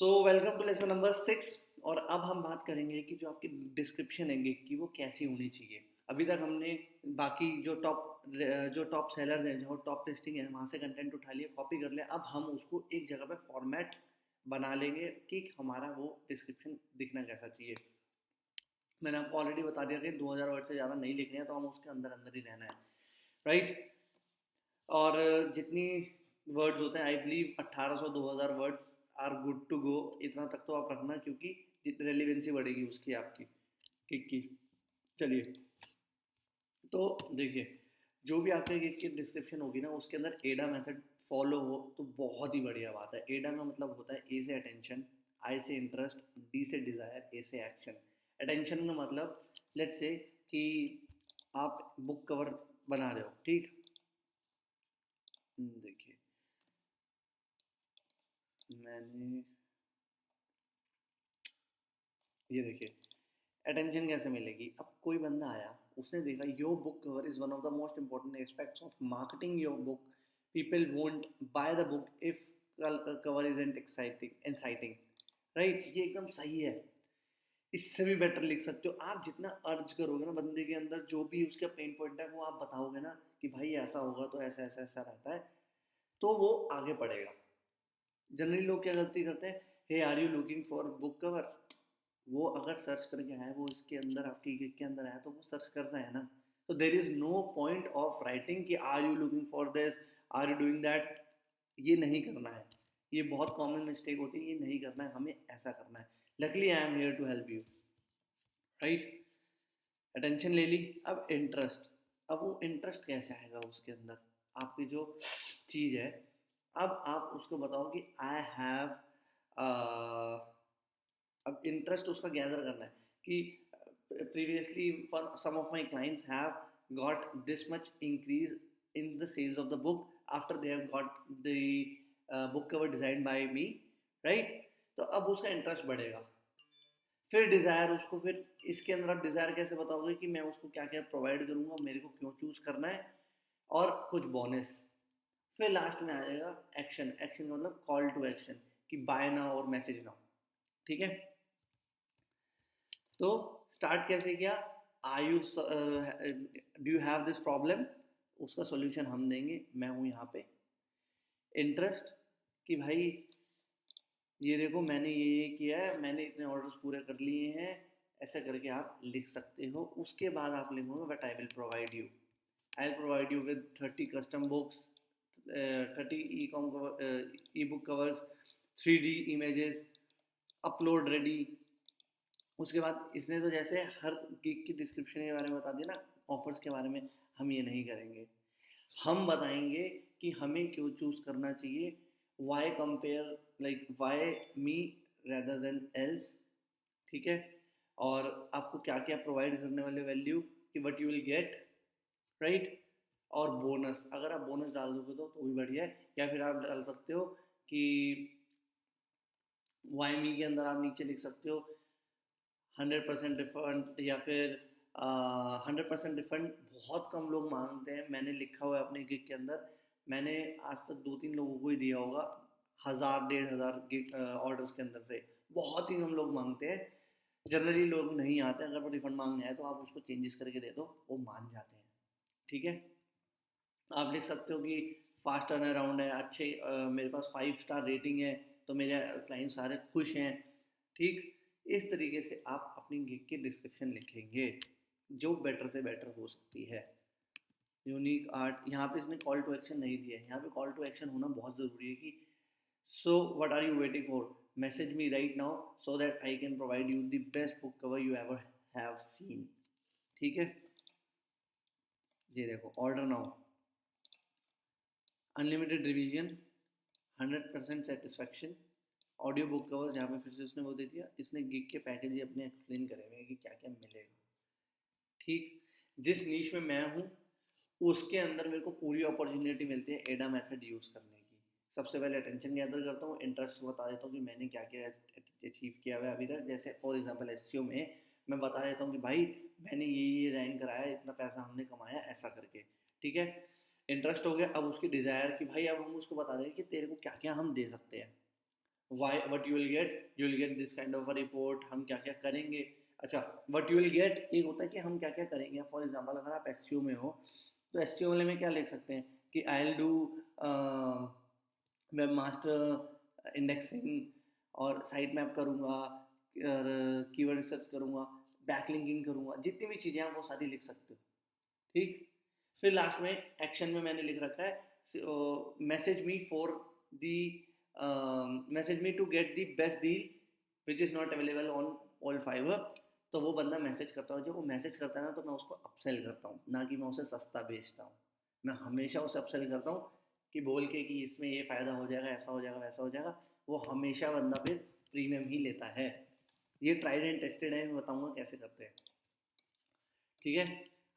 So welcome to lesson number 6। और अब हम बात करेंगे कि जो आपकी डिस्क्रिप्शन है गिग की वो कैसी होनी चाहिए। अभी तक हमने बाकी जो टॉप सेलर्स हैं, जो टॉप लिस्टिंग है, वहाँ से कंटेंट उठा लिया, कॉपी कर लिया। अब हम उसको एक जगह पे फॉर्मेट बना लेंगे कि हमारा वो डिस्क्रिप्शन दिखना कैसा चाहिए। मैंने आपको ऑलरेडी बता दिया कि 2000 वर्ड से ज़्यादा नहीं लिखने हैं, तो हम उसके अंदर अंदर ही रहना है, राइट। और जितनी वर्ड्स होते हैं, I believe 1800 2000 words are good to go. इतना तक तो आप रखना, क्योंकि रेलिवेंसी बढ़ेगी उसकी, आपकी किक की। चलिए, तो देखिए, जो भी आपके किक की डिस्क्रिप्शन होगी ना, उसके अंदर एडा मेथड फॉलो हो तो बहुत ही बढ़िया बात है। एडा का मतलब होता है ए से अटेंशन, आई से इंटरेस्ट, डी से डिज़ायर, ए से एक्शन। अटेंशन का मतलब लेट्स से कि आप बुक कवर बना रहे हो, ठीक। देखिए, मैंने ये देखिए, अटेंशन कैसे मिलेगी। अब कोई बंदा आया, उसने देखा your book cover is one of the most important aspects of marketing your book, people won't by the book if cover is ant exciting, right. ये एकदम सही है। इससे भी बेटर लिख सकते हो आप। जितना अर्ज करोगे ना बंदे के अंदर, जो भी उसका पेन पॉइंट है वो आप बताओगे ना कि भाई ऐसा होगा तो ऐसा ऐसा ऐसा रहता है, तो वो आगे पढ़ेगा। जनरली लोग क्या गलती करते हैं, hey are you looking for book cover. वो अगर सर्च करके आया, वो इसके अंदर आपकी गिग के अंदर आया, तो वो सर्च कर रहे हैं ना। तो there is no point of writing कि are you looking for this, are you doing that. ये नहीं करना है। ये बहुत कॉमन मिस्टेक होती है, ये नहीं करना है, हमें ऐसा करना है। Luckily I am here to help you, right. Attention ले ली। अब इंटरेस्ट। अब वो इंटरेस्ट कैसे आएगा उसके अंदर, आपकी जो चीज़ है। अब आप उसको बताओ कि आई हैव, अब इंटरेस्ट उसका गैदर करना है कि previously for some of my clients have got this much increase in the sales of the book after they have got the book cover design by me, right. तो अब उसका interest बढ़ेगा। फिर desire, उसको फिर इसके अंदर आप डिज़ायर कैसे बताओगे कि मैं उसको क्या क्या प्रोवाइड करूँगा, मेरे को क्यों चूज़ करना है, और कुछ बोनस। फिर लास्ट में आ जाएगा एक्शन। एक्शन का मतलब कॉल टू एक्शन, कि बाय नाउ और मैसेज नाउ, ठीक है। तो स्टार्ट कैसे किया, are you do you have this problem. उसका सॉल्यूशन हम देंगे, मैं हूँ यहाँ पे। इंटरेस्ट, कि भाई ये देखो, मैंने ये किया है, मैंने इतने ऑर्डर्स पूरे कर लिए हैं, ऐसा करके आप लिख सकते हो। उसके बाद आप लिखोगे but I will provide you, I will provide you with 30 custom books, 30 E book covers, 3D images, upload ready. उसके बाद इसने तो जैसे हर गिग की डिस्क्रिप्शन के बारे में बता दिया ना, ऑफर्स के बारे में। हम ये नहीं करेंगे। हम बताएंगे कि हमें क्यों चूज करना चाहिए, why compare, like why me rather than else, ठीक है। और आपको क्या क्या प्रोवाइड करने वाले वैल्यू, कि what you will get, right. और बोनस, अगर आप बोनस डाल दोगे तो भी बढ़िया है। या फिर आप डाल सकते हो कि वाई मी के अंदर आप नीचे लिख सकते हो 100% रिफंड, या फिर 100% रिफंड बहुत कम लोग मांगते हैं। मैंने लिखा हुआ है अपने गिग के अंदर, मैंने आज तक 2-3 लोगों को ही दिया होगा, 1000-1500 गिग ऑर्डर्स के अंदर से। बहुत ही कम लोग मांगते हैं, जनरली लोग नहीं आते। अगर वो रिफंड मांगने आए तो आप उसको चेंजेस करके दे दो, वो मान जाते हैं, ठीक है। आप लिख सकते हो कि फास्ट टर्न अराउंड है, अच्छे मेरे पास 5 स्टार रेटिंग है, तो मेरे क्लाइंट सारे खुश हैं, ठीक। इस तरीके से आप अपनी गिग की डिस्क्रिप्शन लिखेंगे, जो बेटर से बेटर हो सकती है। यूनिक आर्ट, यहाँ पे इसने कॉल टू एक्शन नहीं दिया है। यहाँ पे कॉल टू एक्शन होना बहुत ज़रूरी है कि so what are you waiting for, message me right now so that I can provide you the best book cover you ever have seen, ठीक है। ये देखो, order now, unlimited revision, 100% satisfaction, audio book covers. यहाँ पे फिर से उसने वो दे दिया, इसने गिग के पैकेज ही अपने एक्सप्लेन करे हुए हैं कि क्या क्या मिलेगा, ठीक। जिस नीश में मैं हूँ उसके अंदर मेरे को पूरी अपॉर्चुनिटी मिलती है एडा मेथड यूज़ करने की। सबसे पहले अटेंशन गैदर करता हूँ, इंटरेस्ट बता देता हूँ कि मैंने क्या क्या अचीव किया हुआ है अभी तक। जैसे फॉर एग्जांपल एसईओ में मैं बता देता हूँ कि भाई मैंने ये रैंक कराया, इतना पैसा हमने कमाया, ऐसा करके, ठीक है। इंटरेस्ट हो गया। अब उसकी डिज़ायर, कि भाई अब हम उसको बता दें कि तेरे को क्या क्या हम दे सकते हैं। Why what you will get this kind of a report, हम क्या क्या करेंगे। अच्छा, वट यू विल गेट एक होता है कि हम क्या क्या करेंगे। फॉर एग्जाम्पल अगर आप एस में हो तो एस वाले में क्या लिख सकते हैं कि I will do web master indexing और साइट मैप करूँगा और कीवर्ड रिसर्च करूँगा, बैकलिंकिंग करूँगा, जितनी भी चीज़ें हैं वो सारी लिख सकते हो। ठीक, फिर लास्ट में एक्शन में मैंने लिख रखा है message me for the message me to get the best deal which is not available on all Fiverr. तो वो बंदा मैसेज करता है, जब वो मैसेज करता है ना तो मैं उसको अपसेल करता हूँ, ना कि मैं उसे सस्ता बेचता हूँ। मैं हमेशा उसे अपसेल करता हूँ कि बोल के कि इसमें ये फ़ायदा हो जाएगा, ऐसा हो जाएगा, वैसा हो जाएगा। वो हमेशा बंदा फिर प्रीमियम ही लेता है। ये ट्राइड एंड टेस्टेड है, मैं बताऊँगा कैसे करते हैं। ठीक है,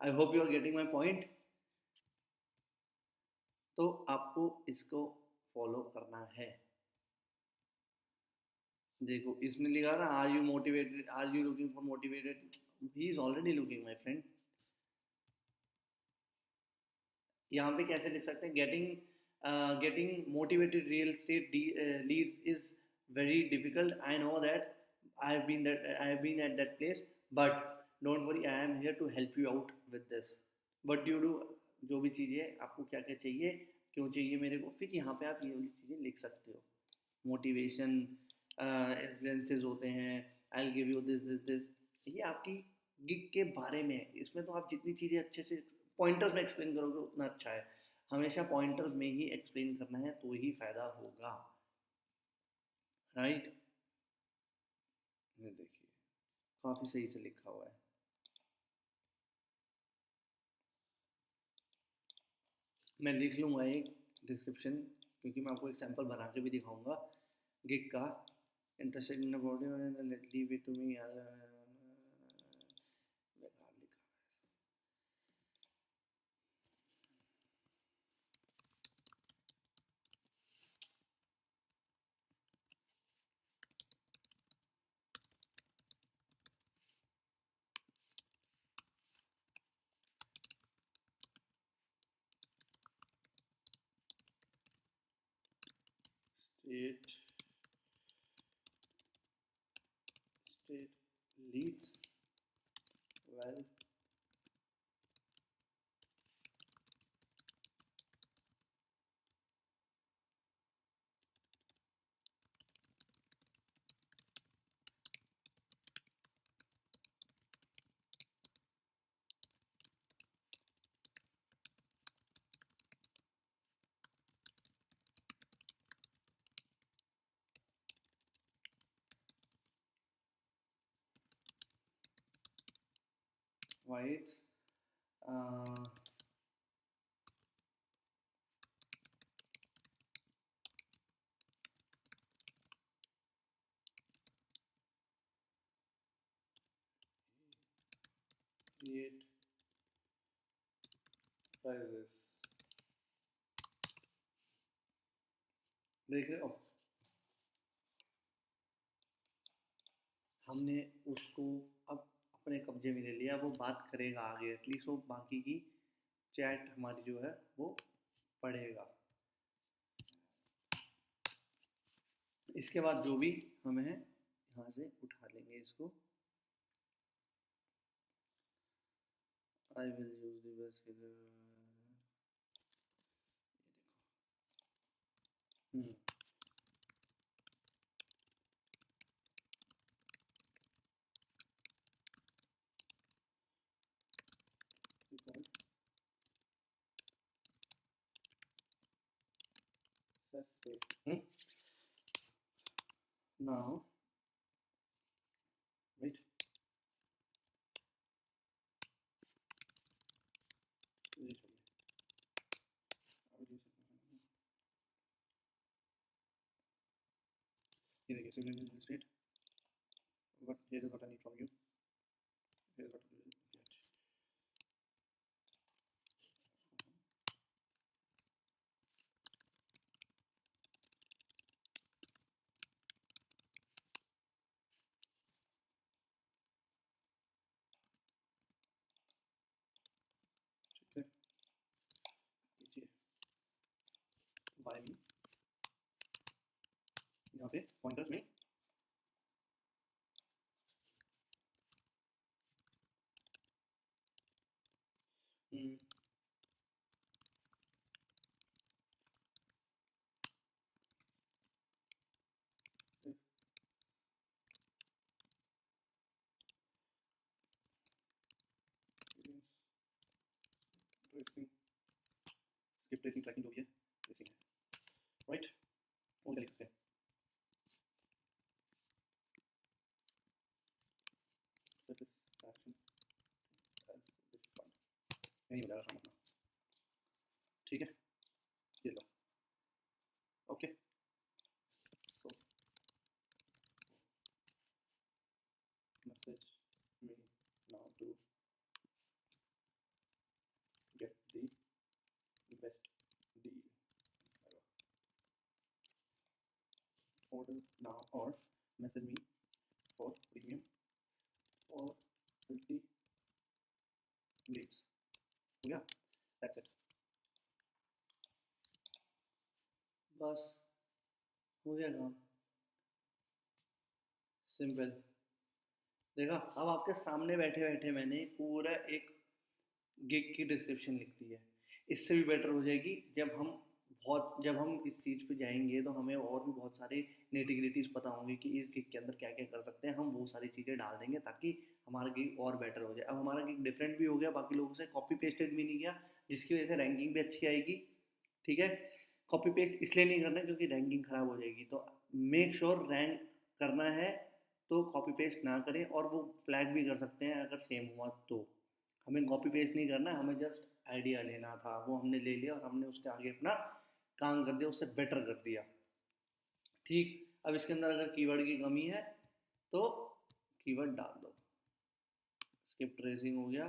I hope you are getting my point. तो आपको इसको फॉलो करना है। देखो इसने लिखा ना, are you motivated, are you looking for motivated, he is already looking my friend. यहाँ पे कैसे लिख सकते हैं, getting motivated real estate leads is very difficult, I know that, I have been at that place, but don't worry, I am here to help you out with this. But you do, जो भी चीज़ें आपको क्या क्या चाहिए, क्यों चाहिए मेरे को, फिर यहाँ पे आप ये वाली चीज़ें लिख सकते हो। मोटिवेशन इन्फ्लुएंसेस होते हैं, I will give you this this this, ये आपकी गिग के बारे में है। इसमें तो आप जितनी चीज़ें अच्छे से पॉइंटर्स में एक्सप्लेन करोगे उतना अच्छा है। हमेशा पॉइंटर्स में ही एक्सप्लेन करना है तो ही फायदा होगा। राइट, ये देखिए काफ़ी सही से लिखा हुआ है। मैं लिख लूँगा एक डिस्क्रिप्शन, क्योंकि मैं आपको एक सैंपल बना के भी दिखाऊंगा गिग का। Interested in body let leave it to me, बेकार लिखा। Estate state leads well whites, uh, create prices। देख रहे हो, हमने उसको अब अपने कब्जे में ले लिया, वो बात करेगा आगे, एटलीस्ट वो बाकी की चैट हमारी जो है वो पढ़ेगा। इसके बाद जो भी हमें है यहाँ से उठा लेंगे इसको। I will use the best, now wait, ये देखिए signal state, but here is what I need from you, here is what I will get। ठीक है, लीजिए बाय मी, यहाँ पे पॉइंटर्स में ट्रेसिंग स्किप ट्रेसिंग ट्रैकिंग जो भी है ट्रेसिंग है राइट और क्या लिख सकते हैं satisfaction as defined नहीं हो जाएगा काम अपना ठीक है ये लो okay so message me now to get the best deal ever. Order now or message me for premium for 50 leads हो गया that's it बस हो गया काम सिंपल देखा अब आपके सामने बैठे बैठे मैंने पूरा एक गिग की डिस्क्रिप्शन लिख दी है इससे भी बेटर हो जाएगी जब हम इस चीज़ पे जाएंगे तो हमें और भी बहुत सारे नेटिग्रिटीज़ पता होंगे कि इस गिग के अंदर क्या क्या कर सकते हैं हम वो सारी चीज़ें डाल देंगे ताकि हमारा गिग और बेटर हो जाए अब हमारा गिग डिफरेंट भी हो गया बाकी लोगों से कॉपी पेस्टेड भी नहीं गया जिसकी वजह से रैंकिंग भी अच्छी आएगी ठीक है कॉपी पेस्ट इसलिए नहीं करना क्योंकि रैंकिंग ख़राब हो जाएगी तो मेक श्योर रैंक करना है तो कॉपी पेस्ट ना करें और वो फ्लैग भी कर सकते हैं अगर सेम हुआ तो हमें कॉपी पेस्ट नहीं करना हमें जस्ट आइडिया लेना था वो हमने ले लिया और हमने उसके आगे अपना काम कर दिया उससे बेटर कर दिया ठीक अब इसके अंदर अगर कीवर्ड की कमी है तो कीवर्ड डाल दो स्किप ट्रेसिंग हो गया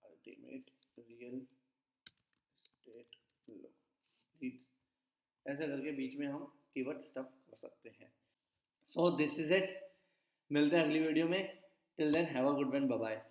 अल्टीमेट रियल स्टेट लीड्स ऐसे करके बीच में हम कीवर्ड स्टफ कर सकते हैं सो दिस इज इट मिलते हैं अगली वीडियो में till then have a good one bye bye